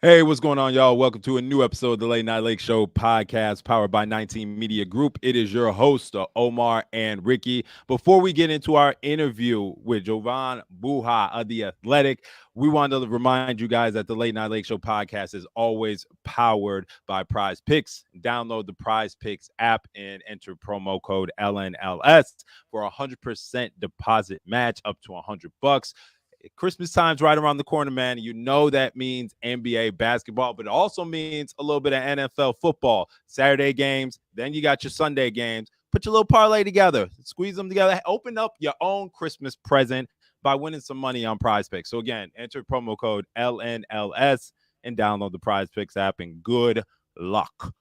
Hey, what's going on, y'all? Welcome to a new episode of the Late Night Lake Show podcast powered by 19 Media Group. It is your host, Omar and Ricky. Before we get into our interview with Jovan Buha of The Athletic, we wanted to remind you guys that the Late Night Lake Show podcast is always powered by Prize Picks. Download the Prize Picks app and enter promo code LNLS for a 100% deposit match up to $100. Christmas time's right around the corner, man. You know that means NBA basketball, but it also means a little bit of NFL football. Saturday games, then you got your Sunday games. Put your little parlay together, squeeze them together, open up your own Christmas present by winning some money on Prize Picks. So again, enter promo code LNLS and download the Prize Picks app, and good luck.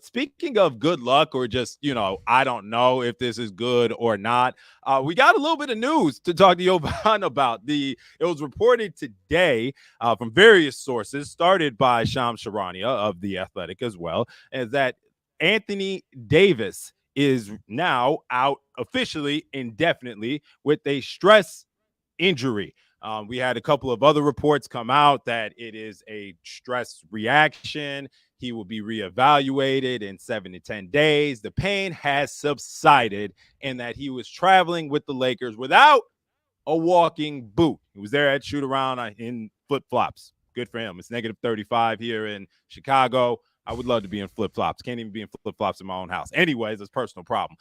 Speaking of good luck, or just, I don't know if this is good or not. We got a little bit of news to talk to Jovan about. It was reported today from various sources, started by Shams Charania of The Athletic as well, is that Anthony Davis is now out officially indefinitely with a stress injury. We had a couple of other reports come out that it is a stress reaction. He will be reevaluated in 7 to 10 days. The pain has subsided, and that he was traveling with the Lakers without a walking boot. He was there at shoot around in flip flops. Good for him. It's negative 35 here in Chicago. I would love to be in flip flops. Can't even be in flip flops in my own house. Anyways, it's a personal problem.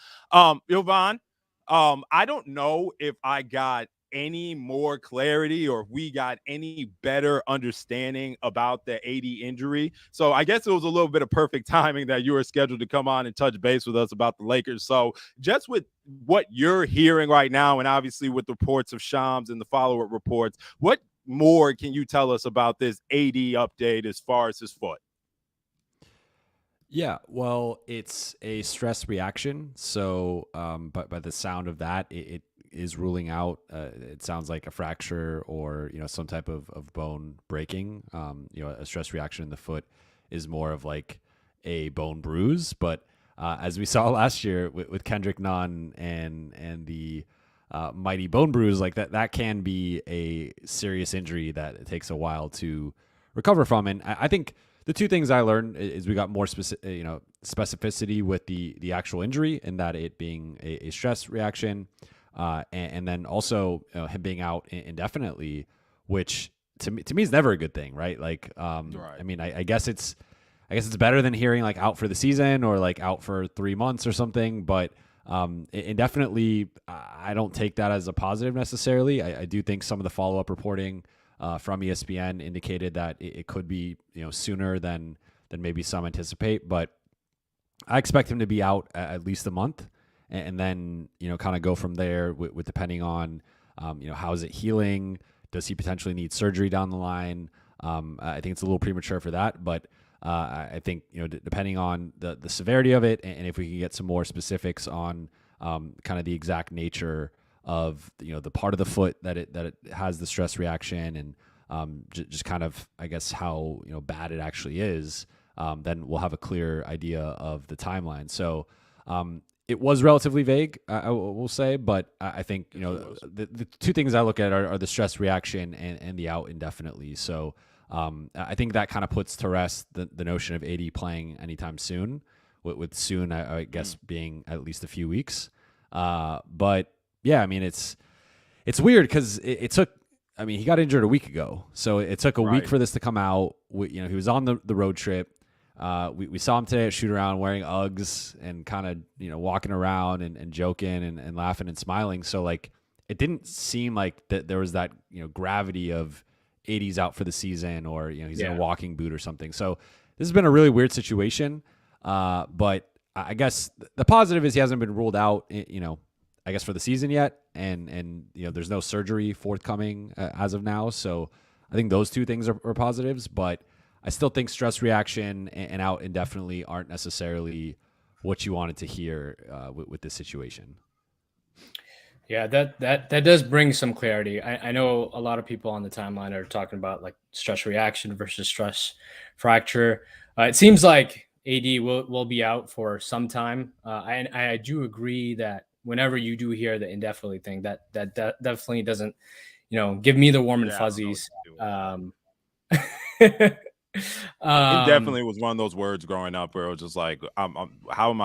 Jovan, I don't know if I got any more clarity or if we got any better understanding about the AD injury. So I guess it was a little bit of perfect timing that you were scheduled to come on and touch base with us about the Lakers. So just with what you're hearing right now, and obviously with the reports of Shams and the follow-up reports, what more can you tell us about this AD update as far as his foot? Yeah, well, it's a stress reaction. So, but by the sound of that, it is ruling out. It sounds like a fracture or some type of bone breaking. A stress reaction in the foot is more of like a bone bruise. But as we saw last year with Kendrick Nunn and the mighty bone bruise, like that can be a serious injury that it takes a while to recover from. And I think the two things I learned is we got more specificity with the actual injury, and that it being a stress reaction, and then also him being out indefinitely, which to me is never a good thing, right? Like, Right. I mean, I guess it's better than hearing like out for the season or like out for 3 months or something, but indefinitely, I don't take that as a positive necessarily. I do think some of the follow up reporting from ESPN indicated that it could be sooner than maybe some anticipate, but I expect him to be out at least a month, and then kind of go from there with depending on how is it healing? Does he potentially need surgery down the line? I think it's a little premature for that, but I think depending on the severity of it, and if we can get some more specifics on kind of the exact nature of the part of the foot that it has the stress reaction, and just kind of I guess how bad it actually is, then we'll have a clear idea of the timeline. So it was relatively vague, I will say, but I think the two things I look at are the stress reaction and the out indefinitely. So I think that kind of puts to rest the notion of AD playing anytime soon, with soon I guess being at least a few weeks. But yeah, I mean it's weird because it took. I mean, he got injured a week ago, so it took a week Right. for this to come out. He was on the road trip. We saw him today at shoot around wearing Uggs and kind of walking around and joking and laughing and smiling. So like it didn't seem like that there was that gravity of 80s out for the season, or he's in a walking boot or something. So this has been a really weird situation. But I guess the positive is he hasn't been ruled out. I guess for the season yet, and there's no surgery forthcoming as of now. So I think those two things are positives, but I still think stress reaction and out indefinitely aren't necessarily what you wanted to hear with this situation. Yeah, that does bring some clarity. I know a lot of people on the timeline are talking about like stress reaction versus stress fracture. It seems like AD will be out for some time. I do agree that whenever you do hear the indefinitely thing, that definitely doesn't give me the warm and Yeah, I don't know what fuzzies. to do with that. Um, It definitely was one of those words growing up where it was just like, how am how am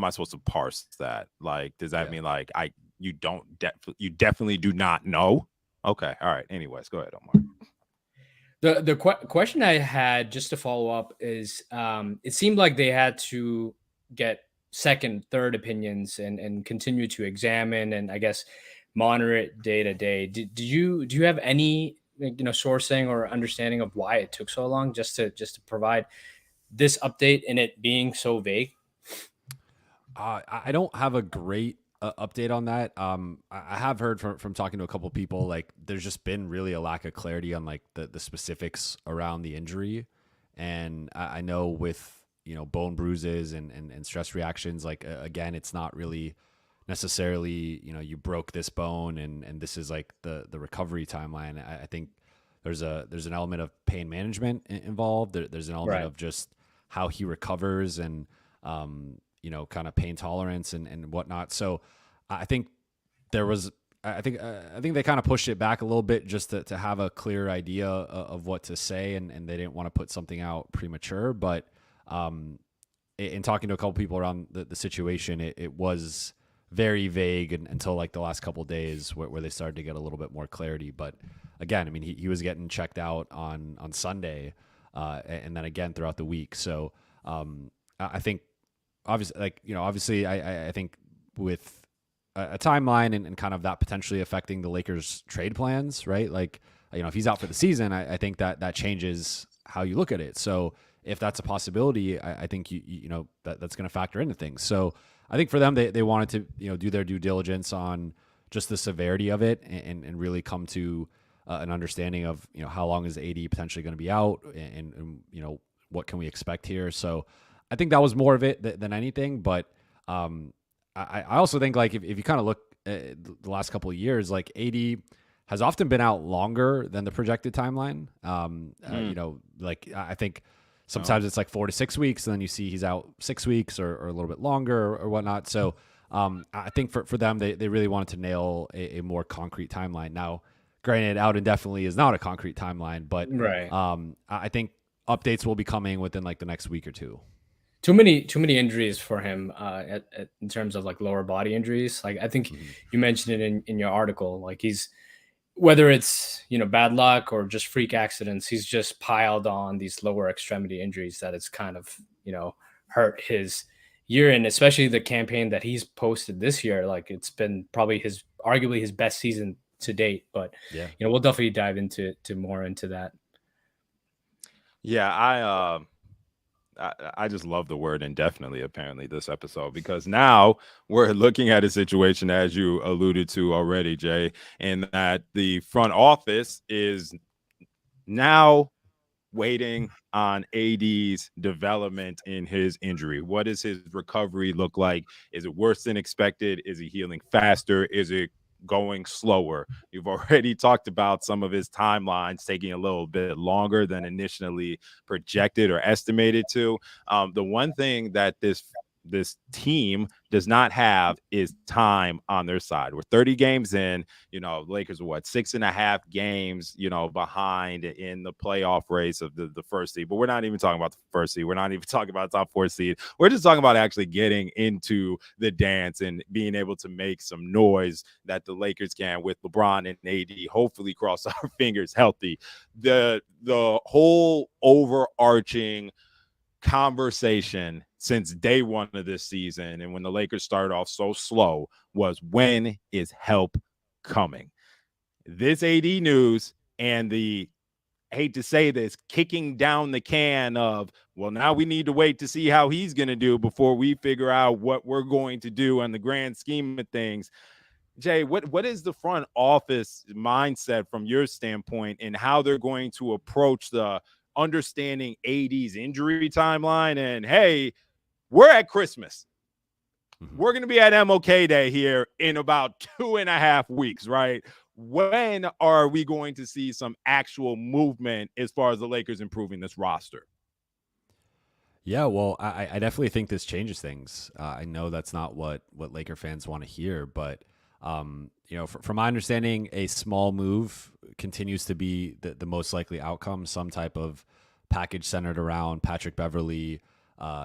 I supposed to parse that? Like, does that mean like you definitely do not know? Okay, all right. Anyways, go ahead, Omar. The question I had just to follow up is, it seemed like they had to get second, third opinions and continue to examine and I guess monitor it day to day. Do you have any sourcing or understanding of why it took so long just to provide this update and it being so vague? I don't have a great update on that. I have heard from talking to a couple of people, like there's just been really a lack of clarity on like the specifics around the injury. And I know with, bone bruises and stress reactions, like again, it's not really necessarily, you broke this bone and this is like the recovery timeline. I think there's an element of pain management involved. There's an element Right. of just how he recovers and, kind of pain tolerance and whatnot. So I think there was, I think they kind of pushed it back a little bit just to have a clear idea of what to say. And they didn't want to put something out premature, but, in talking to a couple people around the situation, it was very vague until like the last couple of days where they started to get a little bit more clarity. But again, I mean, he was getting checked out on Sunday, and then again throughout the week. So, I think obviously, I think with a timeline and kind of that potentially affecting the Lakers trade plans, right? Like, if he's out for the season, I think that changes how you look at it. So if that's a possibility, I think that's going to factor into things. So I think for them, they wanted to, do their due diligence on just the severity of it and really come to an understanding of, how long is AD potentially going to be out and what can we expect here. So I think that was more of it than anything. But I also think like if you kind of look at the last couple of years, like AD has often been out longer than the projected timeline. Like I think sometimes it's like 4 to 6 weeks, and then you see he's out 6 weeks or a little bit longer or whatnot. So I think for them, they really wanted to nail a more concrete timeline. Now, granted, out indefinitely is not a concrete timeline, but Right. I think updates will be coming within like the next week or two. Too many injuries for him, in terms of like lower body injuries. Like I think Mm-hmm. you mentioned it in your article. Like he's, whether it's bad luck or just freak accidents, he's just piled on these lower extremity injuries that it's kind of hurt his year, and especially the campaign that he's posted this year. Like it's been probably arguably his best season to date. But Yeah. we'll definitely dive into more into that. Yeah, I just love the word indefinitely, apparently, this episode, because now we're looking at a situation, as you alluded to already, Jay, and that the front office is now waiting on AD's development in his injury. What does his recovery look like? Is it worse than expected? Is he healing faster? Is it going slower? You've already talked about some of his timelines taking a little bit longer than initially projected or estimated to. The one thing that this team does not have is time on their side. We're 30 games in. Lakers are 6.5 games, behind in the playoff race of the first seed. But we're not even talking about the first seed. We're not even talking about the top 4 seed. We're just talking about actually getting into the dance and being able to make some noise that the Lakers can with LeBron and AD, hopefully cross our fingers, healthy. The whole overarching conversation since day one of this season, and when the Lakers started off so slow, was when is help coming? This AD news and the, I hate to say this, kicking down the can of, well, now we need to wait to see how he's going to do before we figure out what we're going to do on the grand scheme of things. Jay, what is the front office mindset from your standpoint in how they're going to approach the understanding AD's injury timeline? And hey, we're at Christmas. Mm-hmm. We're going to be at MLK Day here in about 2.5 weeks, right? When are we going to see some actual movement as far as the Lakers improving this roster? Yeah, well, I definitely think this changes things. I know that's not what Laker fans want to hear, but From my understanding, a small move continues to be the most likely outcome. Some type of package centered around Patrick Beverley,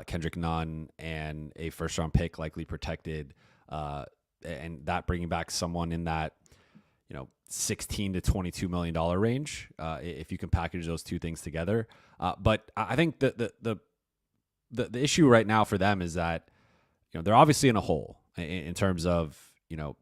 Kendrick Nunn, and a first round pick likely protected, and that bringing back someone in that 16 to $22 million range, if you can package those two things together. But I think that the issue right now for them is that they're obviously in a hole in terms of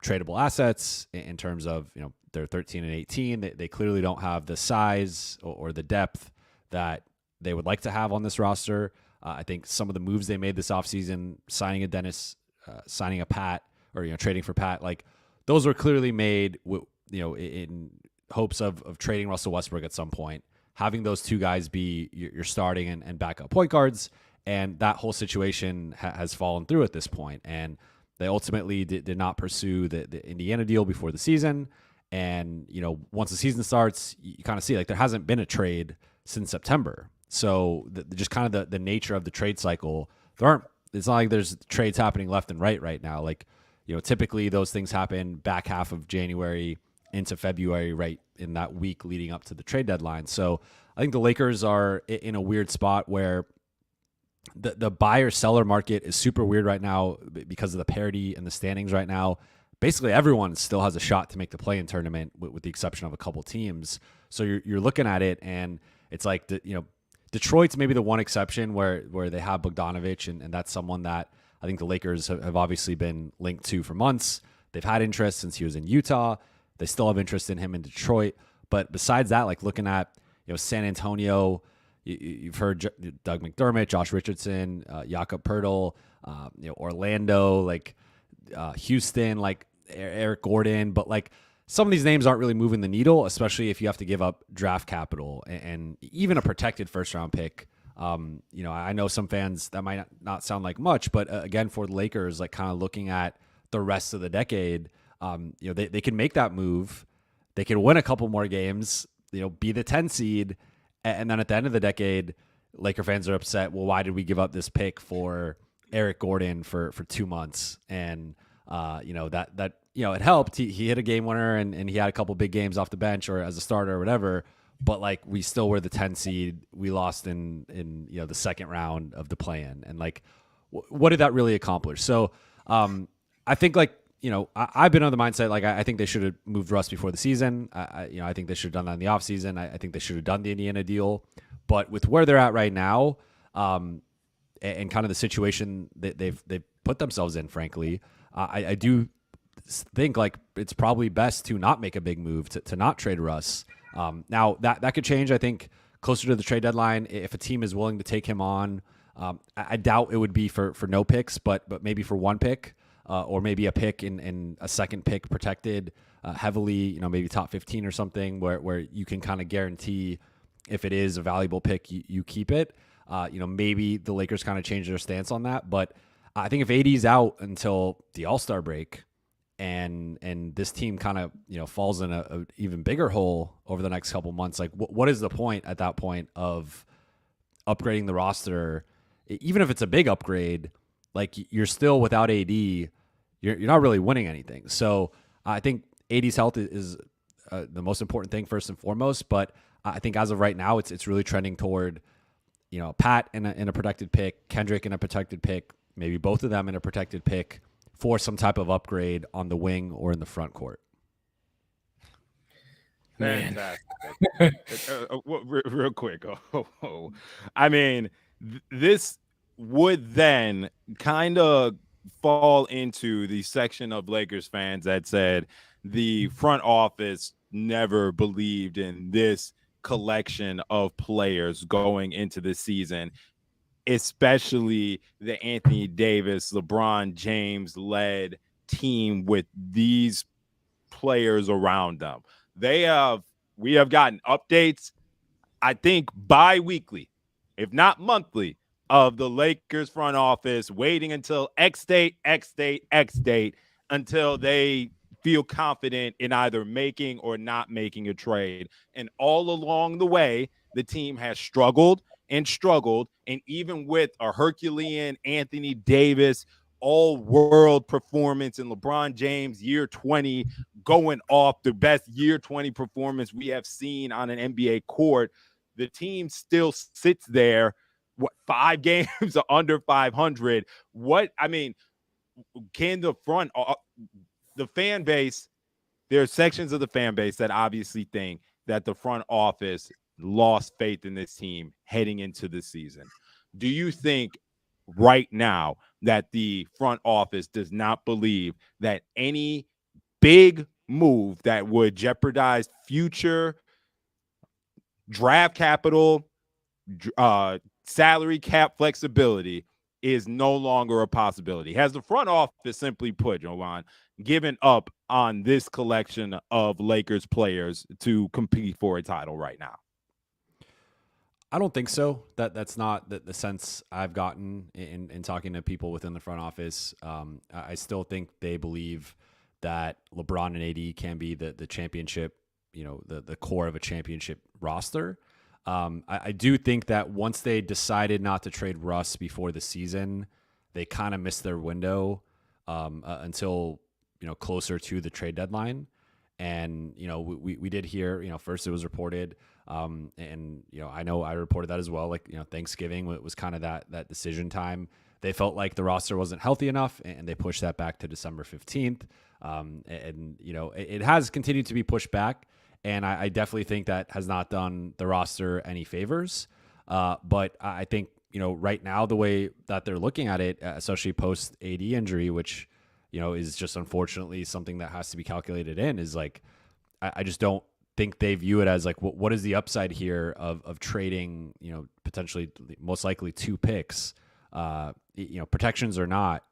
tradable assets, in terms of they're 13 and 18. They clearly don't have the size or the depth that they would like to have on this roster. I think some of the moves they made this offseason, signing a Dennis, signing a Pat, or trading for Pat, like those were clearly made in hopes of trading Russell Westbrook at some point, having those two guys be your starting and backup point guards. And that whole situation has fallen through at this point. And they ultimately did not pursue the Indiana deal before the season. And, once the season starts, you kind of see like there hasn't been a trade since September. So just kind of the nature of the trade cycle, it's not like there's trades happening left and right now. Like, typically those things happen back half of January into February, right in that week leading up to the trade deadline. So I think the Lakers are in a weird spot where the buyer-seller market is super weird right now because of the parity and the standings right now. Basically, everyone still has a shot to make the play-in tournament, with the exception of a couple teams. So you're looking at it, and it's like Detroit's maybe the one exception where they have Bogdanovich, and that's someone that I think the Lakers have obviously been linked to for months. They've had interest since he was in Utah. They still have interest in him in Detroit. But besides that, like looking at San Antonio, you've heard Doug McDermott, Josh Richardson, Jakob Poeltl, Orlando, like Houston, like Eric Gordon. But like some of these names aren't really moving the needle, especially if you have to give up draft capital and even a protected first round pick. I know some fans that might not sound like much, but again, for the Lakers, like kind of looking at the rest of the decade, they can make that move. They can win a couple more games, be the 10 seed. And then at the end of the decade, Laker fans are upset. Well, why did we give up this pick for Eric Gordon for 2 months? And, it helped. He hit a game winner and he had a couple big games off the bench or as a starter or whatever. But like we still were the 10 seed. We lost in the second round of the play-in. And like, what did that really accomplish? So I think like, I've been on the mindset, like, I think they should have moved Russ before the season. I think they should have done that in the offseason. I think they should have done the Indiana deal. But with where they're at right now, and kind of the situation that they've put themselves in, frankly, I do think, like, it's probably best to not make a big move, to not trade Russ. Now, that could change, I think, closer to the trade deadline. If a team is willing to take him on, I doubt it would be for no picks, but maybe for one pick. Or maybe a pick in a second pick protected heavily, maybe top 15 or something where you can kind of guarantee if it is a valuable pick, you keep it. Maybe the Lakers kind of change their stance on that. But I think if AD's out until the All-Star break and this team kind of, falls in a even bigger hole over the next couple months, like what is the point at that point of upgrading the roster? Even if it's a big upgrade, like you're still without AD, you're not really winning anything. So I think AD's health is the most important thing first and foremost. But I think as of right now, it's really trending toward, Pat in a protected pick, Kendrick in a protected pick, maybe both of them in a protected pick for some type of upgrade on the wing or in the front court. Fantastic. Real quick. I mean, this would then kind of fall into the section of Lakers fans that said the front office never believed in this collection of players going into the season, especially the Anthony Davis, LeBron James led team with these players around them. We have gotten updates, I think, bi-weekly, if not monthly, of the Lakers front office waiting until X date, until they feel confident in either making or not making a trade. And all along the way, the team has struggled. And even with a Herculean Anthony Davis all-world performance in LeBron James, year 20, going off the best year 20 performance we have seen on an NBA court. The team still sits there, 5 games under 500. Can the fan base, there are sections of the fan base that obviously think that the front office lost faith in this team heading into the season. Do you think right now that the front office does not believe that any big move that would jeopardize future draft capital, salary cap flexibility is no longer a possibility? Has the front office, simply put, Jovan, given up on this collection of Lakers players to compete for a title right now? I don't think so. That's not the sense I've gotten in talking to people within the front office. I still think they believe that LeBron and AD can be the championship, the core of a championship roster. I do think that once they decided not to trade Russ before the season, they kind of missed their window until closer to the trade deadline. And we did hear, first it was reported, and I know I reported that as well. Like Thanksgiving was kind of that decision time. They felt like the roster wasn't healthy enough, and they pushed that back to December 15th. It has continued to be pushed back. And I definitely think that has not done the roster any favors. But I think, right now, the way that they're looking at it, especially post AD injury, which, is just unfortunately something that has to be calculated in, is like, I just don't think they view it as like, what is the upside here of trading, potentially most likely 2 picks, protections or not,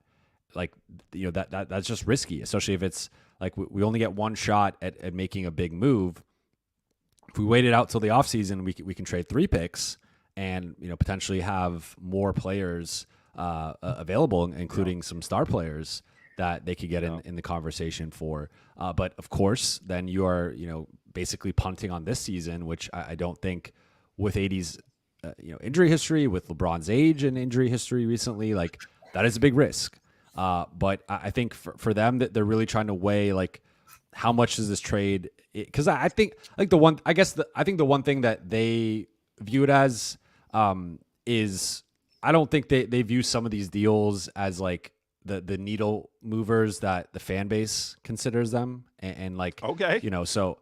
like, that's just risky, especially if it's like we only get one shot at making a big move. If we waited out till the offseason, we can trade 3 picks and potentially have more players available, including some star players that they could get in the conversation for. But of course, then you are basically punting on this season, which I don't think, with AD's injury history, with LeBron's age and injury history recently, like that is a big risk. But I think for them, that they're really trying to weigh like how much does this trade, because I think like the one thing that they view it as is, I don't think they view some of these deals as like the needle movers that the fan base considers them, and like, okay, so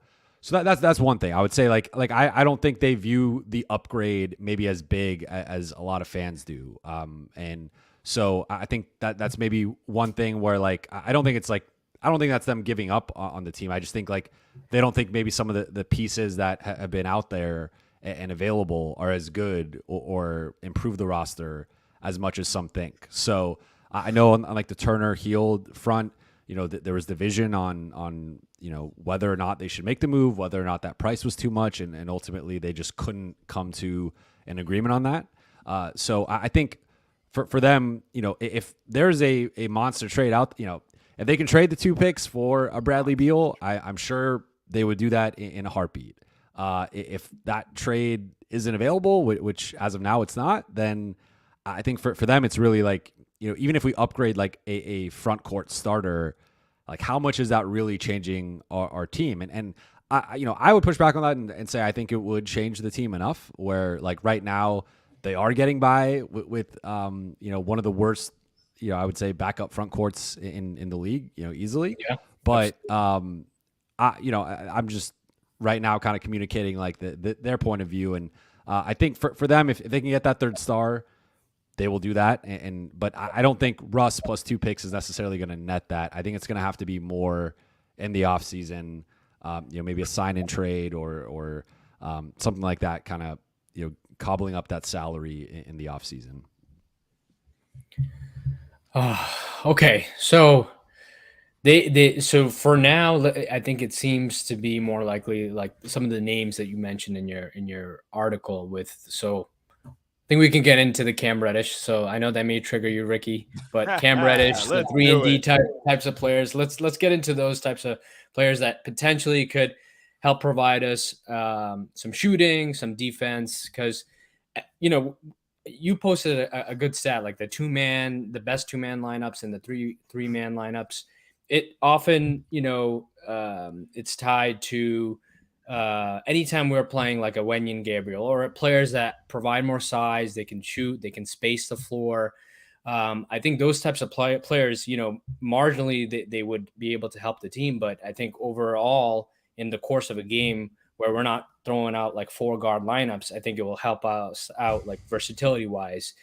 that's one thing I would say. Like I don't think they view the upgrade maybe as big as a lot of fans do. And so I think that's maybe one thing where like I don't think that's them giving up on the team. I just think like they don't think maybe some of the pieces that have been out there and available are as good or improve the roster as much as some think. So I know on like the Turner Hield front, there was division on whether or not they should make the move, whether or not that price was too much, and ultimately they just couldn't come to an agreement on that. So I think for them, if there's a monster trade out, if they can trade the 2 picks for a Bradley Beal, I'm sure they would do that in a heartbeat. If that trade isn't available, which as of now it's not, then I think for them it's really like, even if we upgrade like a front court starter, like how much is that really changing our team? And I would push back on that and say I think it would change the team enough where like right now they are getting by with one of the worst, I would say backup front courts in the league, easily. Yeah. But I'm just right now kind of communicating like their point of view, and I think for them, if they can get that 3rd star, they will do that. But I don't think Russ plus 2 picks is necessarily going to net that. I think it's going to have to be more in the offseason, maybe a sign-in trade or something like that, kind of cobbling up that salary in the offseason. Okay, so so for now, I think it seems to be more likely like some of the names that you mentioned in your article with. So I think we can get into the Cam Reddish. So I know that may trigger you, Ricky, but Cam Reddish, the 3-and-D types of players. Let's get into those types of players that potentially could help provide us some shooting, some defense, because you posted a good stat, like the best 2-man lineups and the three-man lineups. It often, it's tied to anytime we're playing like a Wenyan Gabriel or players that provide more size, they can shoot, they can space the floor. I think those types of players, marginally they would be able to help the team. But I think overall, in the course of a game where we're not throwing out like 4 guard lineups, I think it will help us out like versatility wise.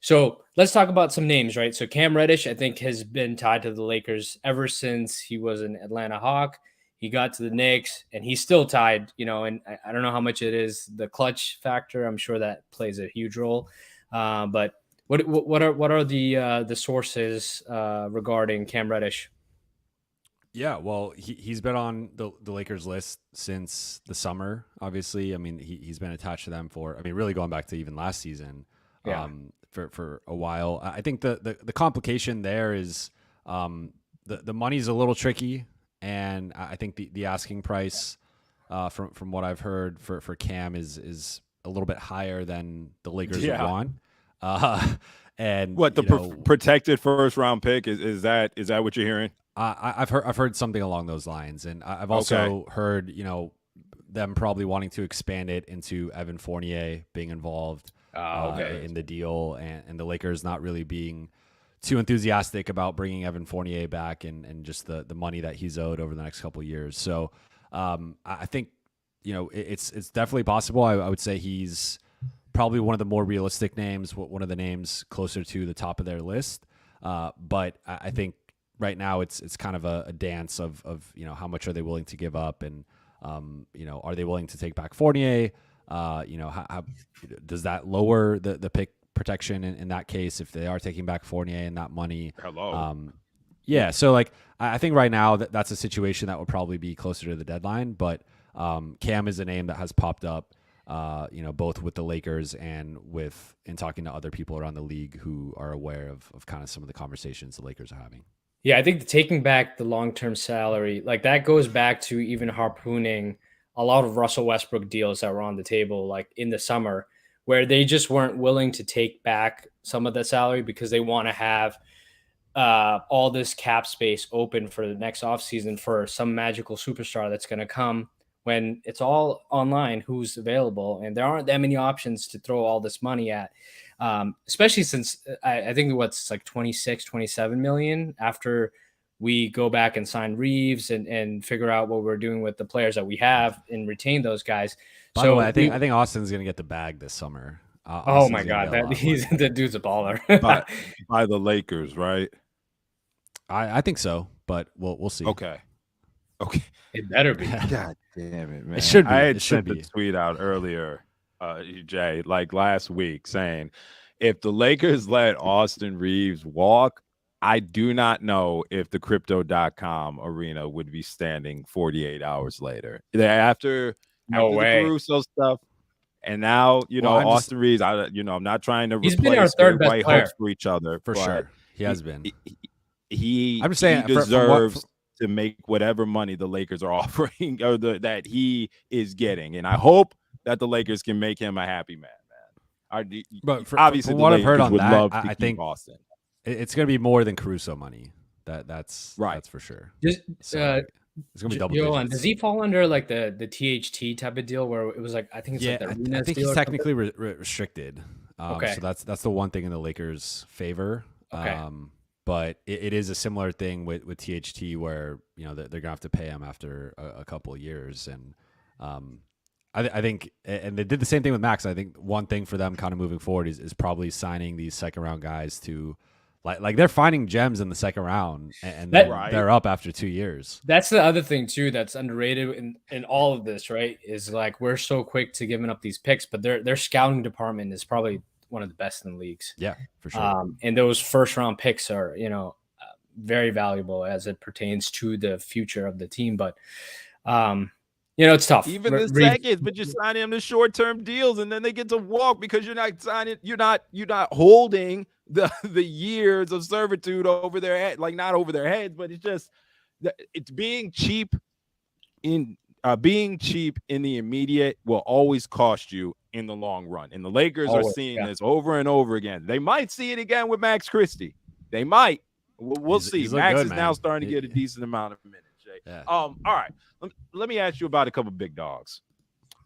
So let's talk about some names, right? So Cam Reddish, I think, has been tied to the Lakers ever since he was an Atlanta Hawk. He got to the Knicks, and he's still tied, and I don't know how much it is the clutch factor. I'm sure that plays a huge role. But what are the sources regarding Cam Reddish? Yeah, well, he's been on the Lakers list since the summer. Obviously, I mean, he's been attached to them for, I mean, really going back to even last season. Yeah. For a while. I think the complication there is the money's a little tricky, and I think the asking price from what I've heard for Cam is a little bit higher than the Lakers would want. And what the protected first round pick is that what you're hearing? I've heard something along those lines, and I've also heard them probably wanting to expand it into Evan Fournier being involved in the deal, and the Lakers not really being too enthusiastic about bringing Evan Fournier back and just the money that he's owed over the next couple of years. So I think it's definitely possible. I would say he's probably one of the more realistic names, one of the names closer to the top of their list. But I think right now it's kind of a dance of how much are they willing to give up, and are they willing to take back Fournier? How does that lower the pick protection in that case if they are taking back Fournier and that money? Yeah, so like I think right now that's a situation that would probably be closer to the deadline, but Cam is a name that has popped up, both with the Lakers and in talking to other people around the league who are aware of kind of some of the conversations the Lakers are having. Yeah, I think taking back the long-term salary, like that goes back to even harpooning a lot of Russell Westbrook deals that were on the table, like in the summer, where they just weren't willing to take back some of the salary because they want to have all this cap space open for the next offseason for some magical superstar that's going to come when it's all online, who's available. And there aren't that many options to throw all this money at. Especially since I think what's like 26, 27 million after we go back and sign Reeves and figure out what we're doing with the players that we have and retain those guys. By the way, I think Austin's going to get the bag this summer. Oh my God, that dude's a baller. by the Lakers, right? I think so, but we'll see. Okay. It better be. God damn it, man. It should be. I had sent the tweet out earlier, Jay, like last week, saying if the Lakers let Austin Reeves walk, I do not know if the crypto.com arena would be standing 48 hours later. After the Caruso stuff, and now, Austin Reeves, I'm not trying to replace white hopes for each other. For sure. He has been. I'm just saying he deserves to make whatever money the Lakers are offering or that he is getting. And I hope that the Lakers can make him a happy man. But obviously, from what I've heard on that, I think Austin. It's going to be more than Caruso money. That's right. That's for sure. Just, it's going to be double digits. Does he fall under like the THT type of deal where it was like I think it's like the I think he's technically restricted. So that's the one thing in the Lakers' favor. Okay. But it is a similar thing with THT where they're gonna have to pay him after a couple of years, and I think, and they did the same thing with Max. I think one thing for them kind of moving forward is probably signing these second round guys to like they're finding gems in the second round, and they're up after 2 years. That's the other thing too that's underrated in all of this, right? Is like we're so quick to giving up these picks, but their scouting department is probably one of the best in the leagues. Yeah, for sure. And those first round picks are, very valuable as it pertains to the future of the team. But, it's tough. Even the seconds, but you're signing them to short-term deals, and then they get to walk because you're not signing. You're not holding the years of servitude over their head, like not over their heads, but it's just it's being cheap in being cheap in the immediate will always cost you in the long run. And the Lakers are Always, seeing yeah. this over and over again. They might see it again with Max Christie. They might. We'll see. He's looked Max good, is now man. starting to get a decent amount of minutes, Jay. Yeah. All right. Let me ask you about a couple big dogs.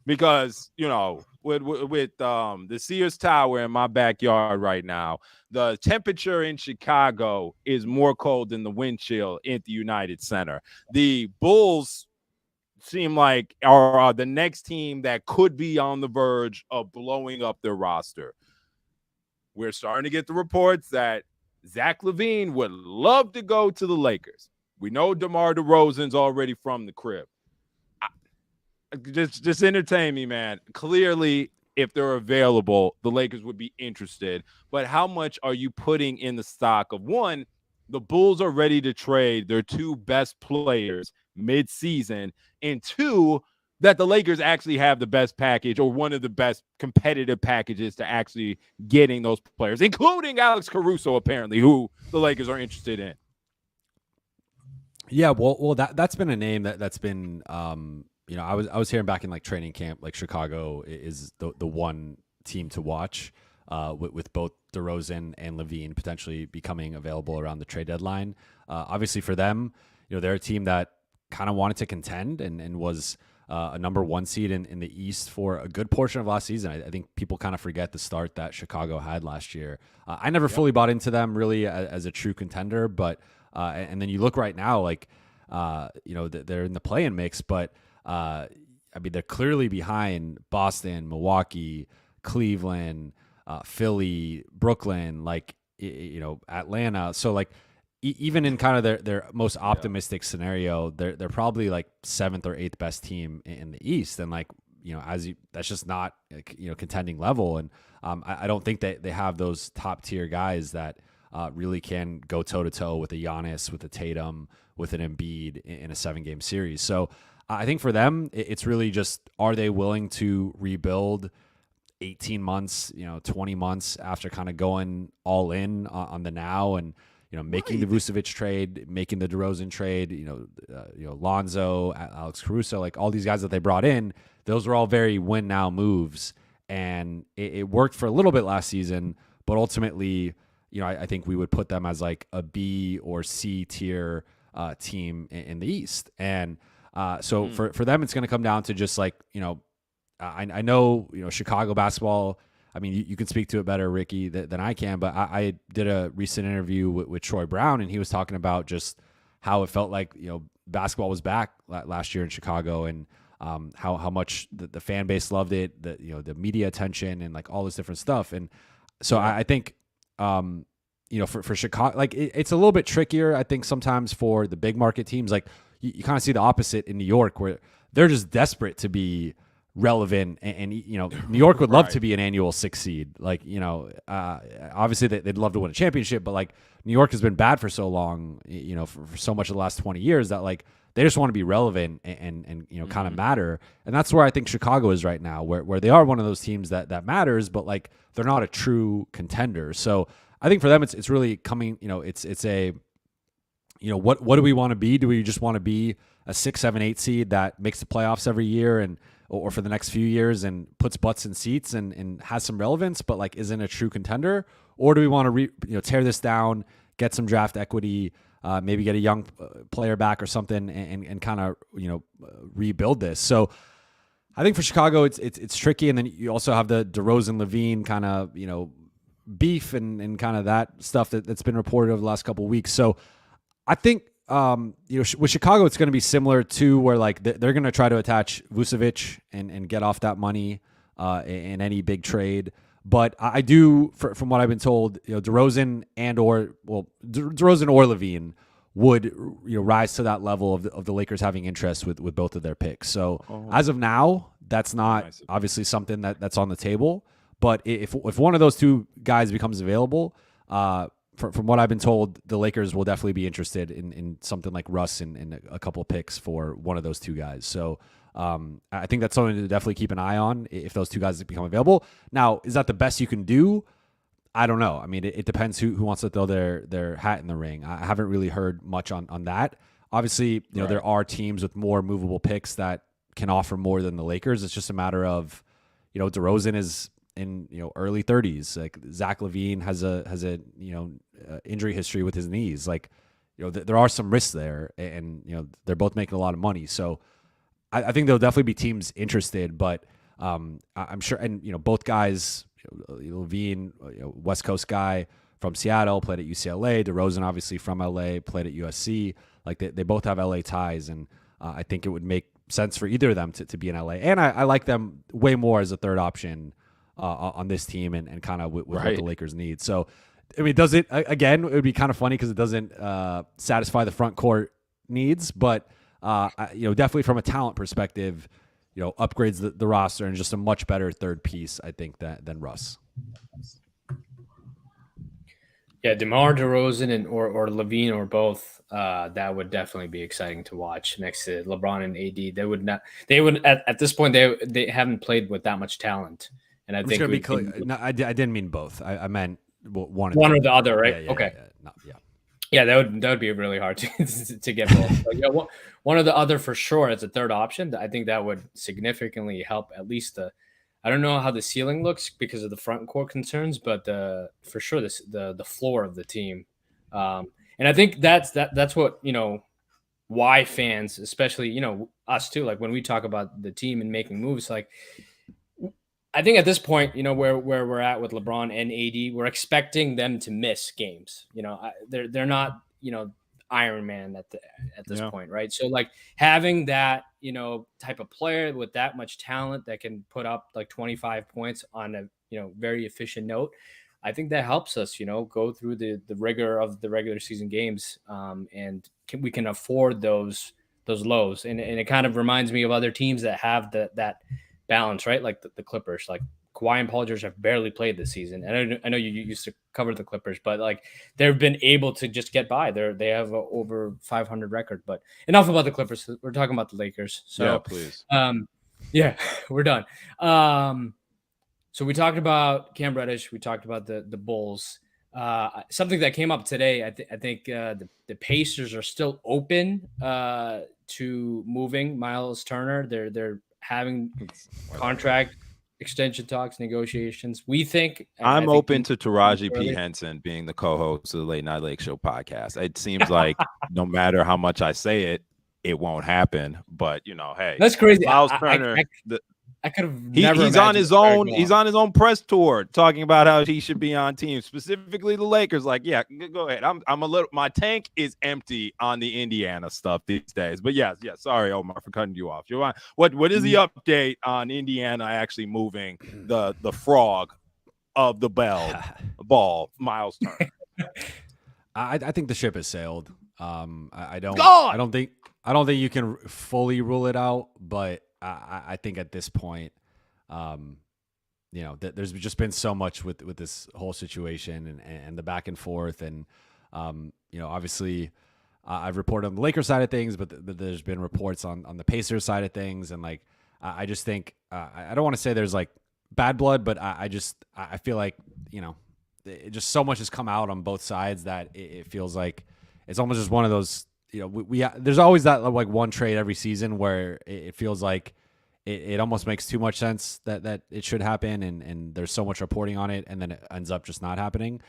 Because, you know, with the Sears Tower in my backyard right now, the temperature in Chicago is more cold than the wind chill at the United Center. The Bulls seem like are the next team that could be on the verge of blowing up their roster. We're starting to get the reports that Zach LaVine would love to go to the Lakers. We know DeMar DeRozan's already from the crib. Just entertain me, man. Clearly, if they're available, the Lakers would be interested. But how much are you putting in the stock of, one, the Bulls are ready to trade their two best players mid-season, and two, that the Lakers actually have the best package or one of the best competitive packages to actually getting those players, including Alex Caruso, apparently, who the Lakers are interested in? Yeah, well, that's been a name that's been, you know, I was hearing back in like training camp, like Chicago is the one team to watch, with both DeRozan and LaVine potentially becoming available around the trade deadline. Obviously for them, you know, they're a team that kind of wanted to contend and was a number one seed in the East for a good portion of last season. I think people kind of forget the start that Chicago had last year. I never fully bought into them really as a true contender, but and then you look right now, like, you know, they're in the play-in mix, but I mean, they're clearly behind Boston, Milwaukee, Cleveland, Philly, Brooklyn, like, you know, Atlanta. So like, even in kind of their most optimistic scenario, they're probably like 7th or 8th best team in the East. And like, you know, that's just not, you know, contending level. And I don't think that they have those top tier guys that really can go toe to toe with a Giannis, with a Tatum, with an Embiid in a 7-game series. So I think for them, it's really just, are they willing to rebuild 18 months, you know, 20 months after kind of going all in on the now and, you know, making the Vucevic trade, making the DeRozan trade, you know, Lonzo, Alex Caruso, like all these guys that they brought in, those were all very win now moves. And it worked for a little bit last season, but ultimately, you know, I think we would put them as like a B or C tier team in the East. And so for them, it's going to come down to just like, you know, I know, you know, Chicago basketball, I mean, you can speak to it better, Ricky, than I can, but I did a recent interview with Troy Brown, and he was talking about just how it felt like, you know, basketball was back last year in Chicago, and how much the fan base loved it, you know, the media attention and like all this different stuff. And so I think, you know, for Chicago, like it's a little bit trickier, I think, sometimes for the big market teams. Like you kind of see the opposite in New York, where they're just desperate to be relevant, and you know, New York would love to be an annual 6 seed. Like, you know, obviously they'd love to win a championship, but like New York has been bad for so long, you know, for so much of the last 20 years that like they just want to be relevant and you know, kind of matter. And that's where I think Chicago is right now, where they are one of those teams that matters, but like they're not a true contender. So I think for them, it's really coming, you know, it's a, you know, what do we want to be? Do we just want to be a 6, 7, 8 seed that makes the playoffs every year and or for the next few years and puts butts in seats and has some relevance, but like isn't a true contender? Or do we want to tear this down, get some draft equity, maybe get a young player back or something, and kind of, you know, rebuild this? So I think for Chicago, it's tricky, and then you also have the DeRozan LaVine kind of, you know, beef and kind of that stuff that's been reported over the last couple of weeks. So I think, you know, with Chicago, it's going to be similar to where like they're going to try to attach Vucevic and get off that money in any big trade. But I do, from what I've been told, you know, DeRozan DeRozan or LaVine would, you know, rise to that level of the Lakers having interest with both of their picks. So as of now, that's not obviously something that's on the table. But if one of those two guys becomes available, from what I've been told, the Lakers will definitely be interested in something like Russ and a couple of picks for one of those two guys. So I think that's something to definitely keep an eye on if those two guys become available. Now, is that the best you can do? I don't know. I mean, it depends who wants to throw their hat in the ring. I haven't really heard much on that. Obviously, you know, there are teams with more movable picks that can offer more than the Lakers. It's just a matter of, DeRozan is in early 30s. Like Zach LaVine has a injury history with his knees. Like there are some risks there, and they're both making a lot of money. So I think there'll definitely be teams interested, but I'm sure, and both guys, LaVine, West Coast guy from Seattle, played at UCLA. DeRozan, obviously from LA, played at USC. Like they both have LA ties, and I think it would make sense for either of them to be in LA. And I like them way more as a third option on this team, and kind of with what the Lakers need. So, I mean, does it, again, it would be kind of funny because it doesn't satisfy the front court needs, but definitely from a talent perspective, upgrades the roster and just a much better third piece, I think, than Russ. Yeah, DeMar DeRozan or LaVine or both, that would definitely be exciting to watch next to LeBron and AD. They would at this point they haven't played with that much talent, and I think it's gonna be no, I didn't mean both. I meant one or the other, right? Yeah, okay. Yeah. Yeah, that would be really hard to get both. But yeah, one or the other for sure as a third option. I think that would significantly help at least I don't know how the ceiling looks because of the front court concerns, but for sure the floor of the team, and I think that's what why fans, especially us too, like when we talk about the team and making moves, like I think at this point, where we're at with LeBron and AD, we're expecting them to miss games. They're not Iron Man at this point, right? So like having that type of player with that much talent that can put up like 25 points on a very efficient note, I think that helps us go through the rigor of the regular season games, and we can afford those lows. And it kind of reminds me of other teams that have that balance, right? Like the Clippers, like Kawhi and Paul George have barely played this season. And I know you used to cover the Clippers, but like they've been able to just get by. They have a over 500 record. But enough about the Clippers. We're talking about the Lakers. So yeah, please. Yeah, we're done. So we talked about Cam Reddish. We talked about the Bulls. Something that came up today, I think the Pacers are still open to moving Miles Turner. They're having contract extension talks, negotiations. We think I'm open to Taraji P. Henson being the co-host of the Late Night Lake Show podcast. It seems like no matter how much I say it, it won't happen. But hey, that's crazy. Miles Turner, I could have he's on his own. He's on his own press tour talking about how he should be on teams, specifically the Lakers. Like, yeah, go ahead. I'm a little. My tank is empty on the Indiana stuff these days. But yes. Sorry, Omar, for cutting you off. Jovan, what is the update on Indiana actually moving the frog of the ball, Miles Turner? I think the ship has sailed. I don't think you can fully rule it out, but I think at this point, there's just been so much with this whole situation and the back and forth, and obviously I've reported on the Lakers side of things, but there's been reports on the Pacers side of things, and like I just think I don't want to say there's like bad blood, but I feel like just so much has come out on both sides that it feels like it's almost just one of those. There's always that like one trade every season where it feels like it almost makes too much sense that it should happen, and there's so much reporting on it, and then it ends up just not happening.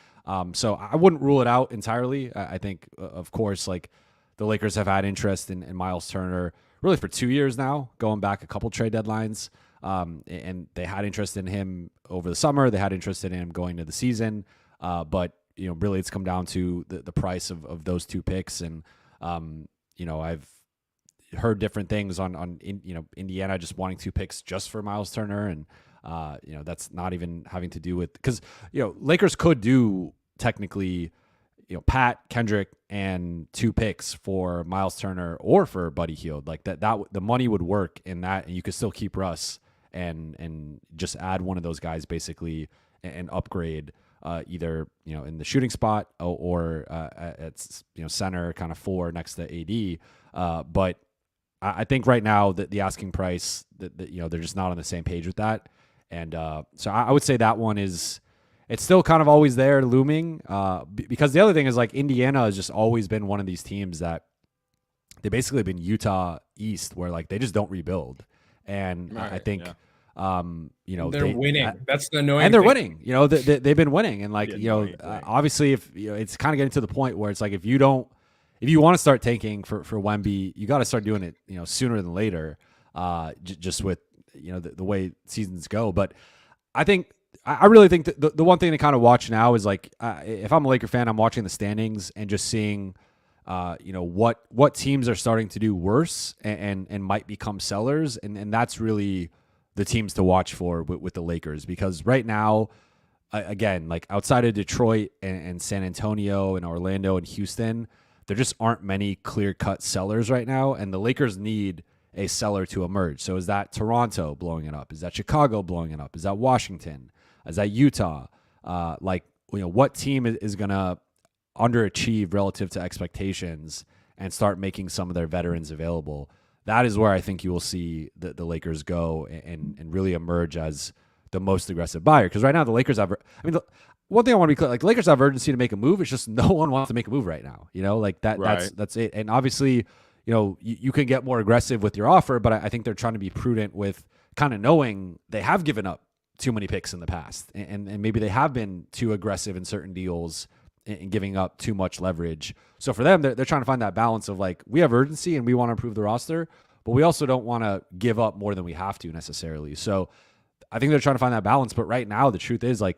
So I wouldn't rule it out entirely. I think, of course, like the Lakers have had interest in Miles Turner really for 2 years now, going back a couple trade deadlines, and they had interest in him over the summer. They had interest in him going into the season, but really it's come down to the price of those two picks. And I've heard different things on Indiana just wanting two picks just for Miles Turner, and that's not even having to do with, because Lakers could do technically Pat, Kendrick, and two picks for Miles Turner or for Buddy Hield. Like that the money would work in that, and you could still keep Russ and just add one of those guys basically and upgrade either in the shooting spot or at center, kind of four next to AD. But I think right now that the asking price that they're just not on the same page with that, and so I would say that one is, it's still kind of always there looming, because the other thing is like Indiana has just always been one of these teams that they basically have been Utah East, where like they just don't rebuild. And I Right, think, yeah. They're winning. That's the annoying and they're thing. winning. They've been winning, and like The annoying thing. obviously, if it's kind of getting to the point where it's like if you want to start tanking for Wemby, you got to start doing it sooner than later. Just with the way seasons go, but I think I really think that the one thing to kind of watch now is like if I'm a Laker fan, I'm watching the standings and just seeing what teams are starting to do worse and might become sellers, and that's really the teams to watch for with the Lakers, because right now, again, like outside of Detroit and San Antonio and Orlando and Houston, there just aren't many clear-cut sellers right now, and the Lakers need a seller to emerge. So is that Toronto blowing it up? Is that Chicago blowing it up? Is that Washington? Is that Utah? What team is going to underachieve relative to expectations and start making some of their veterans available? That is where I think you will see the Lakers go and really emerge as the most aggressive buyer. Because right now the Lakers have, one thing I want to be clear, like Lakers have urgency to make a move. It's just no one wants to make a move right now. Like that. Right. That's it. And obviously, you can get more aggressive with your offer, but I think they're trying to be prudent with kind of knowing they have given up too many picks in the past, and maybe they have been too aggressive in certain deals and giving up too much leverage. So for them, they're trying to find that balance of like, we have urgency and we want to improve the roster, but we also don't want to give up more than we have to necessarily. So I think they're trying to find that balance. But right now, the truth is like,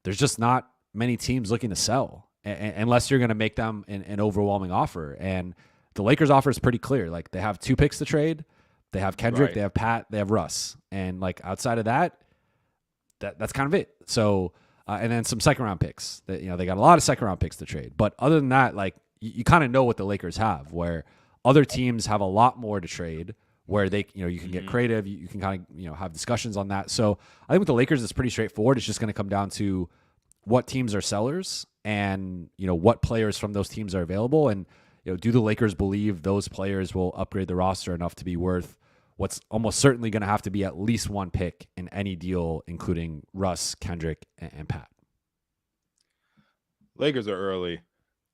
there's just not many teams looking to sell unless you're going to make them an overwhelming offer. And the Lakers offer is pretty clear. Like they have 2 picks to trade. They have Kendrick, They have Pat, they have Russ. And like outside of that's kind of it. So, and then some second round picks that, they got a lot of second round picks to trade. But other than that, like you kind of know what the Lakers have, where other teams have a lot more to trade, where they, you can get creative. You can kind of, have discussions on that. So I think with the Lakers, it's pretty straightforward. It's just going to come down to what teams are sellers and, what players from those teams are available. And, do the Lakers believe those players will upgrade the roster enough to be worth what's almost certainly going to have to be at least 1 pick in any deal, including Russ, Kendrick, and Pat? Lakers are early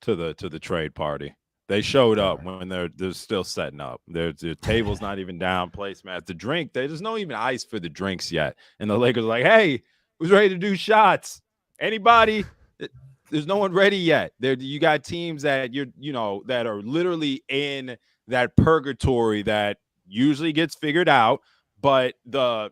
to the trade party. They showed up when they're still setting up. Their table's not even down, placemats. The drink, there's no even ice for the drinks yet. And the Lakers are like, hey, who's ready to do shots? Anybody? There's no one ready yet. You got teams that that are literally in that purgatory that usually gets figured out, but the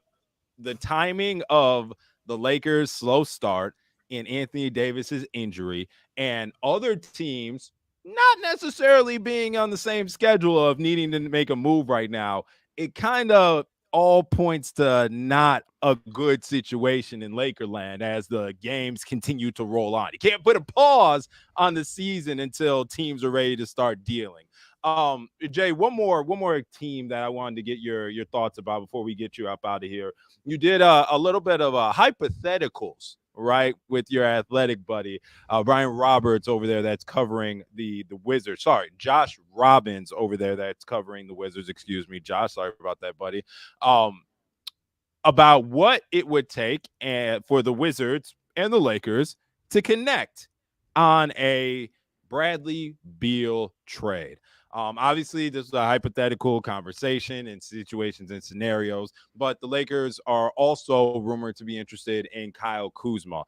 timing of the Lakers' slow start in Anthony Davis's injury and other teams not necessarily being on the same schedule of needing to make a move right now, it kind of all points to not a good situation in Lakerland as the games continue to roll on. You can't put a pause on the season until teams are ready to start dealing. Jay, one more team that I wanted to get your thoughts about before we get you up out of here. You did a little bit of hypotheticals, right, with your athletic buddy Brian Roberts over there that's covering the Wizards. Sorry, Josh Robbins over there that's covering the Wizards. Excuse me, Josh. Sorry about that, buddy. About what it would take for the Wizards and the Lakers to connect on a Bradley Beal trade. Obviously, this is a hypothetical conversation and situations and scenarios, but the Lakers are also rumored to be interested in Kyle Kuzma.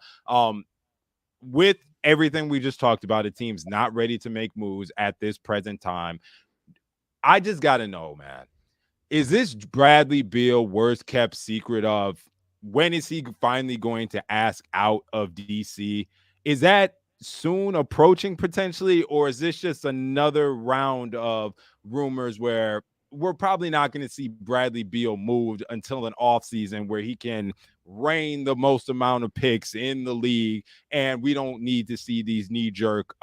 With everything we just talked about, a team's not ready to make moves at this present time. I just got to know, man, is this Bradley Beal worst kept secret of when is he finally going to ask out of DC? Is that soon approaching potentially, or is this just another round of rumors where we're probably not going to see Bradley Beal moved until an offseason where he can reign the most amount of picks in the league, and we don't need to see these knee-jerk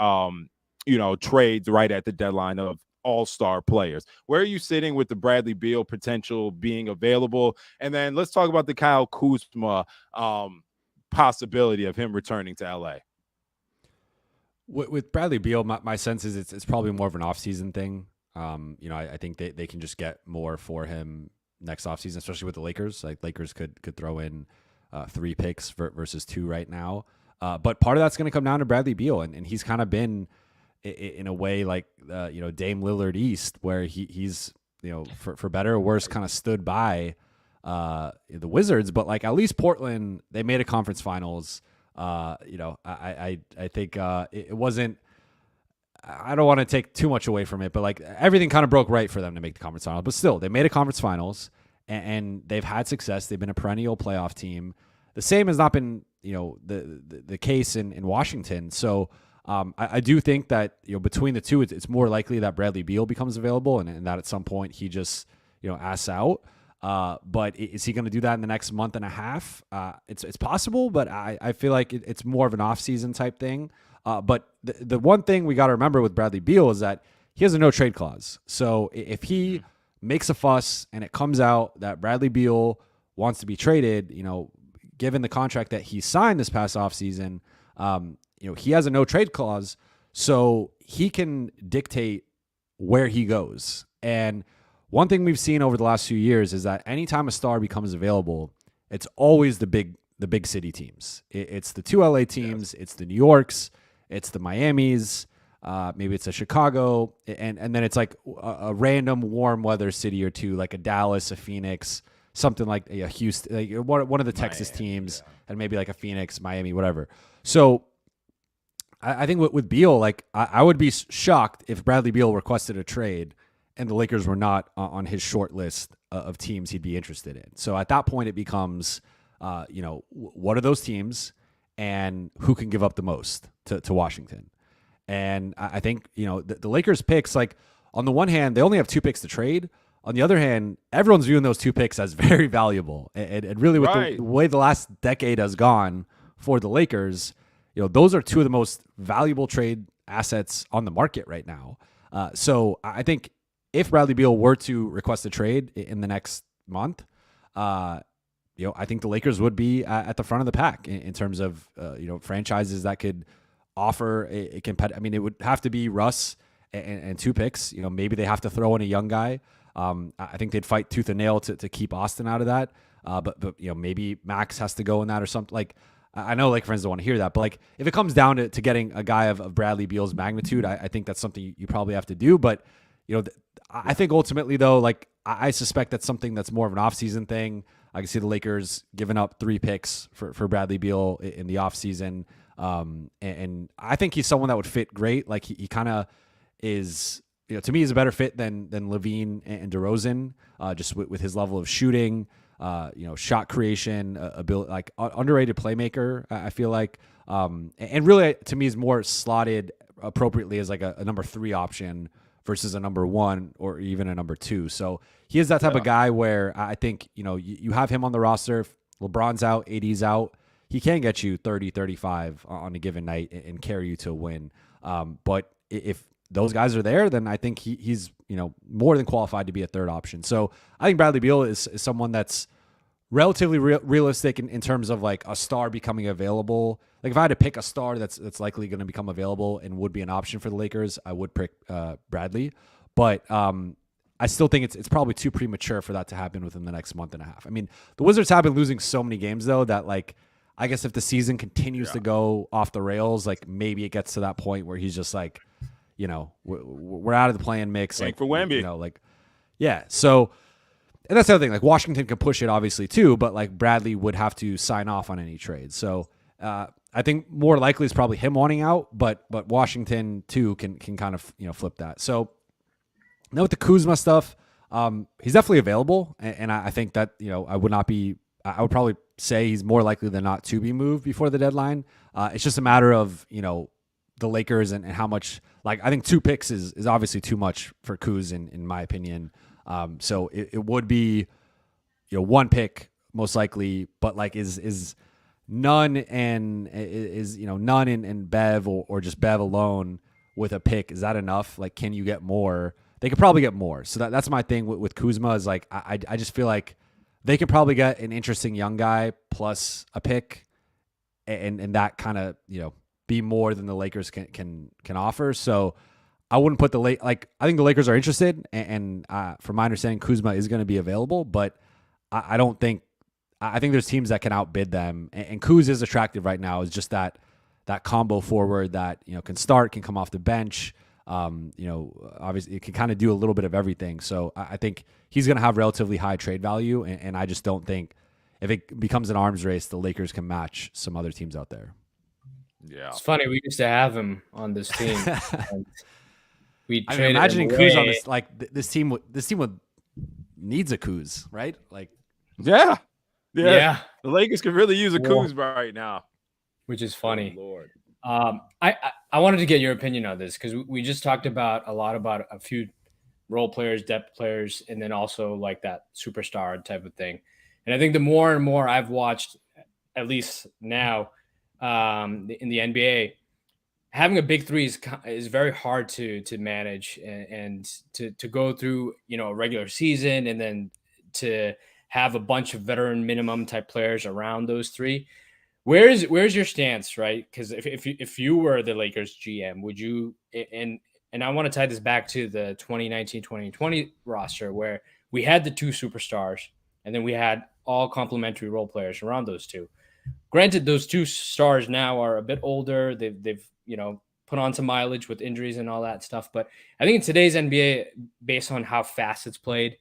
trades right at the deadline of all-star players? Where are you sitting with the Bradley Beal potential being available? And then let's talk about the Kyle Kuzma possibility of him returning to LA. With Bradley Beal, my sense is it's probably more of an offseason thing. I think they can just get more for him next offseason, especially with the Lakers. Like Lakers could throw in 3 picks versus 2 right now. But part of that's going to come down to Bradley Beal, and he's kind of been in a way like Dame Lillard East, where he's for better or worse kind of stood by the Wizards, but like at least Portland, they made a conference finals. I think it wasn't. I don't want to take too much away from it, but like everything kind of broke right for them to make the conference finals. But still, they made a conference finals and they've had success. They've been a perennial playoff team. The same has not been, the case in Washington. So I do think that between the two, it's more likely that Bradley Beal becomes available and that at some point he just asks out. But is he going to do that in the next month and a half? It's possible, but I feel like it's more of an off-season type thing. But the one thing we got to remember with Bradley Beal is that he has a no trade clause. So if he makes a fuss and it comes out that Bradley Beal wants to be traded, given the contract that he signed this past offseason, he has a no trade clause, so he can dictate where he goes. And one thing we've seen over the last few years is that anytime a star becomes available, it's always the big city teams. It's the two LA teams, it's the New Yorks, it's the Miamis, maybe it's a Chicago, and then it's like a random warm weather city or two, like a Dallas, a Phoenix, something like a Houston, like one of the Texas teams, and maybe like a Phoenix, Miami, whatever. So I think with Beal, like I would be shocked if Bradley Beal requested a trade and the Lakers were not on his short list of teams he'd be interested in. So at that point, it becomes, what are those teams and who can give up the most to Washington? And I think, the Lakers picks, like on the one hand, they only have 2 picks to trade. On the other hand, everyone's viewing those 2 picks as very valuable. And really with the way the last decade has gone for the Lakers, those are 2 of the most valuable trade assets on the market right now. So I think if Bradley Beal were to request a trade in the next month, I think the Lakers would be at the front of the pack in terms of, franchises that could offer a competitive. I mean, it would have to be Russ and 2 picks. Maybe they have to throw in a young guy. I think they'd fight tooth and nail to keep Austin out of that. But maybe Max has to go in that or something. Like, I know Laker fans don't want to hear that, but like if it comes down to getting a guy of Bradley Beal's magnitude, I think that's something you probably have to do. But I think ultimately though, like I suspect that's something that's more of an offseason thing. I can see the Lakers giving up 3 picks for Bradley Beal in the offseason. And I think he's someone that would fit great. Like he kind of is, to me, he's a better fit than Levine and DeRozan, just with his level of shooting, shot creation, ability, like underrated playmaker. I feel like, and really to me is more slotted appropriately as like a number 3 option versus a number 1 or even a number 2. So he is that type of guy where I think, you have him on the roster. If LeBron's out, AD's out, he can get you 30, 35 on a given night and carry you to a win. But if those guys are there, then I think he's, more than qualified to be a 3rd option. So I think Bradley Beal is someone that's relatively realistic in terms of like a star becoming available. Like if I had to pick a star that's likely going to become available and would be an option for the Lakers, I would pick Bradley. But I still think it's probably too premature for that to happen within the next month and a half. I mean, the Wizards have been losing so many games though that like I guess if the season continues to go off the rails, like maybe it gets to that point where he's just like, we're out of the play-in mix. Like for Wemby. So, and that's the other thing. Like Washington can push it obviously too, but like Bradley would have to sign off on any trade. So I think more likely is probably him wanting out, but Washington too can kind of flip that. So now with the Kuzma stuff, he's definitely available, and I think that I would probably say he's more likely than not to be moved before the deadline. It's just a matter of the Lakers and how much. Like I think 2 picks is obviously too much for Kuz in my opinion. So it would be 1 pick most likely, but like is none and none and Bev or just Bev alone with a pick, is that enough? Like can you get more? They could probably get more. So that's my thing with Kuzma is like I just feel like they could probably get an interesting young guy plus a pick and that kind of be more than the Lakers can offer. So I wouldn't put I think the Lakers are interested, and from my understanding, Kuzma is going to be available, but I don't think. I think there's teams that can outbid them, and Kuz is attractive right now. Is just that combo forward that can start, can come off the bench, Obviously it can kind of do a little bit of everything. So I think he's going to have relatively high trade value, and I just don't think if it becomes an arms race, the Lakers can match some other teams out there. Yeah, it's funny. We used to have him on this team. And we I mean, traded imagining him Kuz on away. this, like this team would needs a Kuz, right? Like, yeah. Yeah, The Lakers could really use a Well, Kuz right now. which is funny. Good Lord. I wanted to get your opinion on this because we just talked about a few role players, depth players, and then also like that superstar type of thing. And I think the more and more I've watched, at least now, in the NBA, having a big three is very hard to manage and to go through a regular season and then to have a bunch of veteran minimum type players around those three. Where's your stance, right? Because if you were the Lakers GM, would you and I want to tie this back to the 2019-2020 roster where we had the two superstars and then we had all complementary role players around those two. Granted, those two stars now are a bit older. They've put on some mileage with injuries and all that stuff. But I think in today's NBA, based on how fast it's played,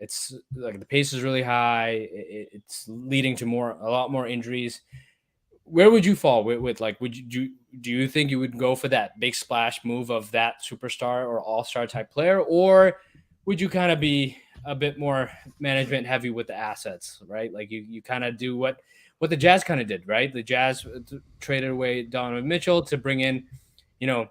it's like the pace is really high. It's leading to a lot more injuries. Where would you fall with like? Do you think you would go for that big splash move of that superstar or all-star type player, or would you kind of be a bit more management heavy with the assets, right? Like you kind of do what the Jazz kind of did, right? The Jazz traded away Donovan Mitchell to bring in, 2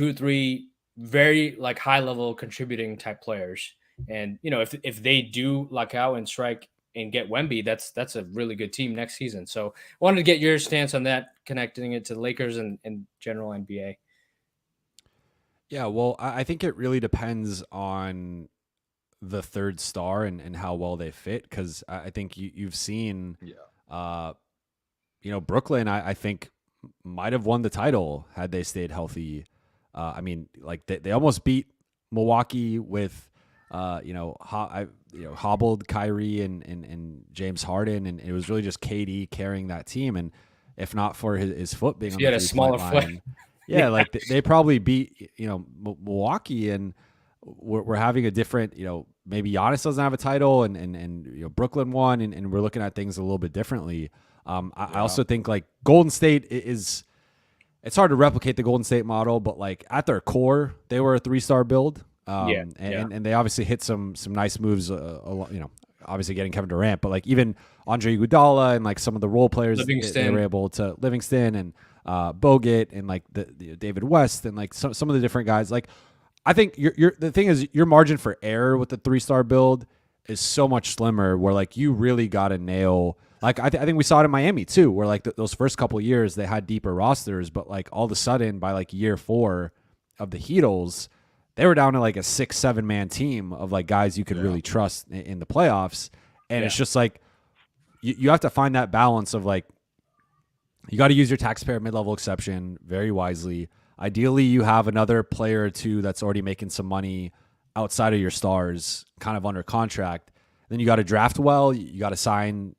or 3 very like high level contributing type players. And if they do luck out and strike and get Wemby, that's a really good team next season. So I wanted to get your stance on that, connecting it to the Lakers and general NBA. Yeah, well, I think it really depends on the third star and how well they fit, because I think you've seen, Brooklyn, I think might have won the title had they stayed healthy. I mean, like they almost beat Milwaukee with, hobbled Kyrie and James Harden, and it was really just KD carrying that team. And if not for his foot being on He had the a smaller line, foot. yeah, like they probably beat Milwaukee, and we're having a different, maybe Giannis doesn't have a title, and Brooklyn won, and we're looking at things a little bit differently. I also think like Golden State is. It's hard to replicate the Golden State model, but like at their core, they were a 3-star build. And they obviously hit some nice moves, obviously getting Kevin Durant, but like even Andre Iguodala and like some of the role players they were able to, Livingston and Bogut and like the David West and like some of the different guys. Like I think the thing is your margin for error with the 3-star build is so much slimmer, where like you really got to nail. Like I think we saw it in Miami too, where like those first couple of years they had deeper rosters, but like all of a sudden by like year 4 of the Heatles, they were down to like a 6-7 man team of like guys you could really trust in the playoffs. And it's just like, you have to find that balance of like, you got to use your taxpayer mid-level exception very wisely. Ideally you have another player or two that's already making some money outside of your stars kind of under contract. Then you got to draft well. You got to sign,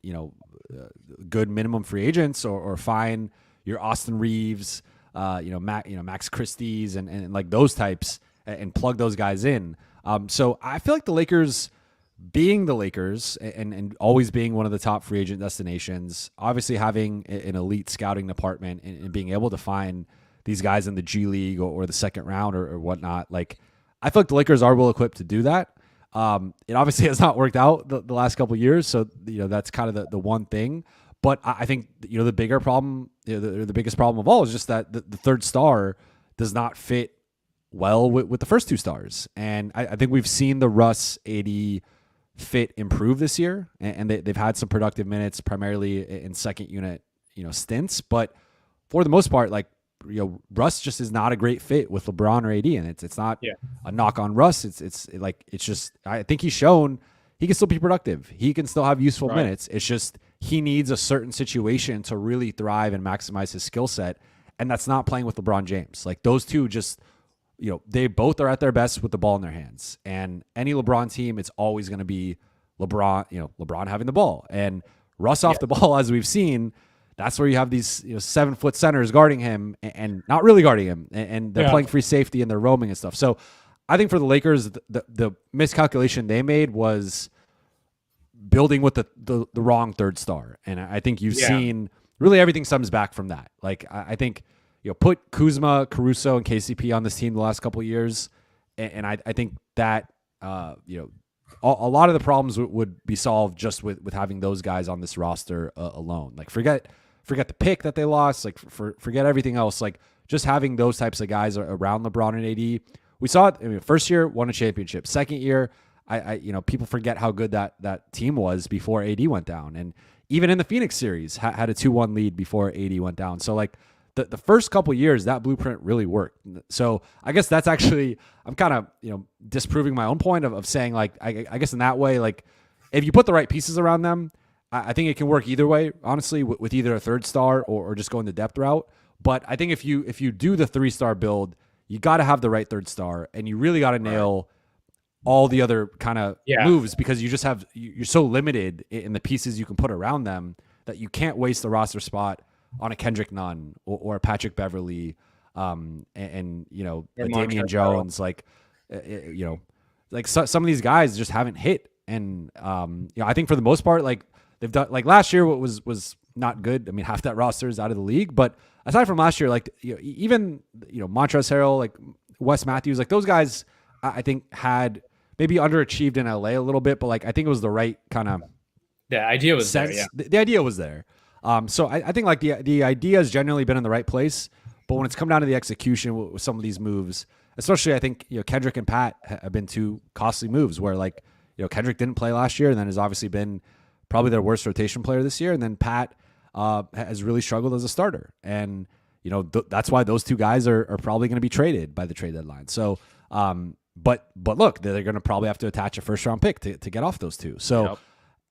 good minimum free agents or find your Austin Reeves, Max Christie's and like those types, and plug those guys in. So I feel like the Lakers, being the Lakers and always being one of the top free agent destinations, obviously having an elite scouting department and being able to find these guys in the G League or the second round or whatnot. Like I feel like the Lakers are well equipped to do that. It obviously has not worked out the last couple of years. So, that's kind of the one thing. But I think, the bigger problem, the biggest problem of all is just that the third star does not fit well with the first 2 stars. And I think we've seen the Russ AD fit improve this year, and they've had some productive minutes, primarily in second unit, stints. But for the most part, like, Russ just is not a great fit with LeBron or AD, and it's not a knock on Russ. It's just I think he's shown he can still be productive. He can still have useful minutes. It's just he needs a certain situation to really thrive and maximize his skill set, and that's not playing with LeBron James. Like those two just, they both are at their best with the ball in their hands. And any LeBron team, it's always going to be LeBron, LeBron having the ball, and Russ off the ball, as we've seen. that's where you have these 7-foot centers guarding him and not really guarding him, and they're playing free safety and they're roaming and stuff. So I think for the Lakers, the miscalculation they made was building with the wrong third star, and I think you've seen really everything stems back from that. Like I think put Kuzma, Caruso, and KCP on this team the last couple of years, and I think that a lot of the problems would be solved just with having those guys on this roster alone. Like forget the pick that they lost, like forget everything else. Like just having those types of guys around LeBron and AD. We saw it. I mean, first year won a championship. Second year, I people forget how good that team was before AD went down, and even in the Phoenix series had a 2-1 lead before AD went down. So like the first couple years, that blueprint really worked. So I guess that's actually, I'm kind of disproving my own point of saying, like I guess in that way, like if you put the right pieces around them, I think it can work either way, honestly, with either a third star or just going the depth route. But I think if you do the 3-star build, you got to have the right third star, and you really got to nail all the other kind of moves, because you're so limited in the pieces you can put around them that you can't waste the roster spot on a Kendrick Nunn or a Patrick Beverly, and a Damian Jones, like some of these guys just haven't hit, and I think for the most part, like they've done, like last year, what was not good. I mean, half that roster is out of the league, but aside from last year, like even Montrezl Harrell, like Wes Matthews, like those guys, I think had maybe underachieved in LA a little bit, but like I think it was the right kind of idea was sense. there. Yeah. The idea was there. So I think like the idea has generally been in the right place, but when it's come down to the execution with some of these moves, especially I think Kendrick and Pat have been two costly moves where like Kendrick didn't play last year and then has obviously been probably their worst rotation player this year, and then Pat has really struggled as a starter, and that's why those two guys are probably going to be traded by the trade deadline. So but look, they're going to probably have to attach a first round pick to get off those two. So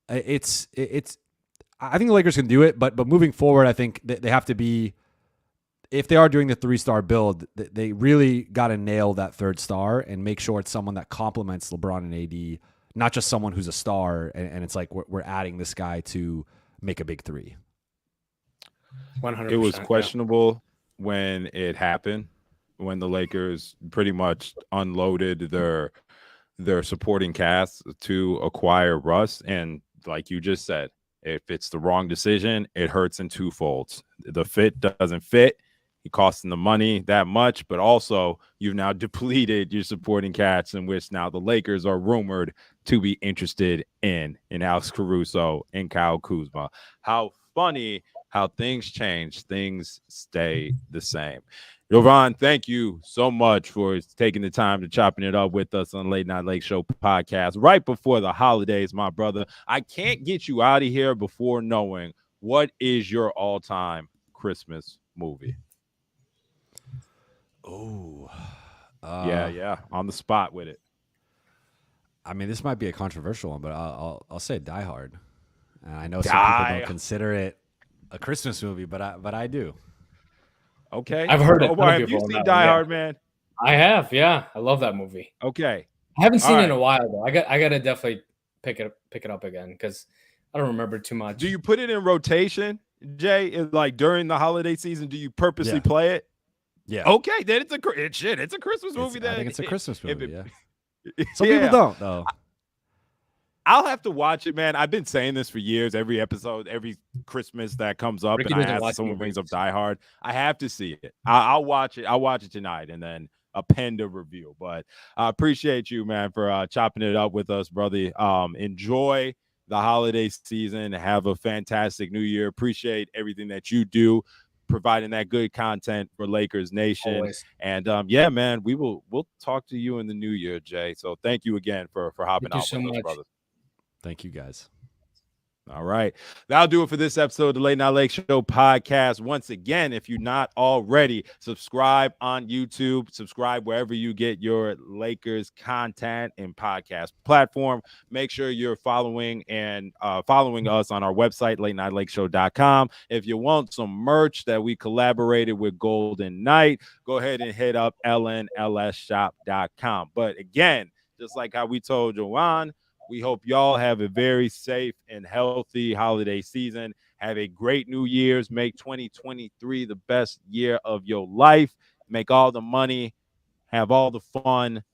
it's I think the Lakers can do it, but moving forward, I think they have to be, if they are doing the 3-star build, they really got to nail that third star and make sure it's someone that complements LeBron and AD, not just someone who's a star and it's like we're adding this guy to make a big three. 100%. It was questionable when it happened, when the Lakers pretty much unloaded their supporting cast to acquire Russ, and like you just said, if it's the wrong decision, it hurts in two folds. The fit doesn't fit. It costs them the money that much, but also you've now depleted your supporting cast, in which now the Lakers are rumored to be interested in Alex Caruso and Kyle Kuzma. How funny how things change, things stay the same. Jovan, thank you so much for taking the time to chopping it up with us on Late Night Lake Show podcast right before the holidays, my brother. I can't get you out of here before knowing, what is your all-time Christmas movie? Oh, yeah, on the spot with it. I mean, this might be a controversial one, but I'll say Die Hard. I know some people don't consider it a Christmas movie, but I do. Okay, I've heard it. Omar, have you seen Die Hard, man? I have. Yeah, I love that movie. Okay, I haven't seen it in a while though. I gotta definitely pick it up again because I don't remember too much. Do you put it in rotation, Jay? Is like during the holiday season, do you purposely play it? Yeah. Okay, then it's a Christmas movie. I think it's a Christmas movie. Yeah. Some people don't though. I'll have to watch it, man. I've been saying this for years. Every episode, every Christmas that comes up, Ricky and I doesn't ask watch someone movies. brings up Die Hard, I have to see it. I'll watch it. I'll watch it tonight, and then append a review. But I appreciate you, man, for chopping it up with us, brother. Enjoy the holiday season. Have a fantastic New Year. Appreciate everything that you do, providing that good content for Lakers Nation. Always. And yeah, man, we'll talk to you in the new year, Jay. So thank you again for hopping Thank you out so with much. us, brother. Thank you, guys. All right. That'll do it for this episode of the Late Night Lake Show podcast. Once again, if you're not already, subscribe on YouTube, subscribe wherever you get your Lakers content and podcast platform. Make sure you're following us on our website, latenightLakeshow.com. If you want some merch that we collaborated with Golden Knight, go ahead and hit up lnlsshop.com. But again, just like how we told Jovan, We hope y'all have a very safe and healthy holiday season. Have a great New Year's. Make 2023 the best year of your life. Make all the money. Have all the fun.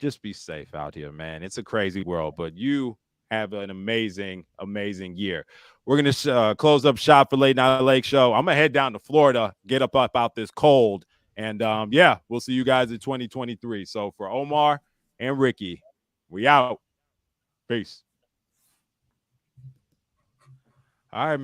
Just be safe out here, man. It's a crazy world, but you have an amazing, amazing year. We're going to close up shop for Late Night Lake Show. I'm going to head down to Florida, get up out this cold. And yeah, we'll see you guys in 2023. So for Omar and Ricky, we out. Peace. All right, man.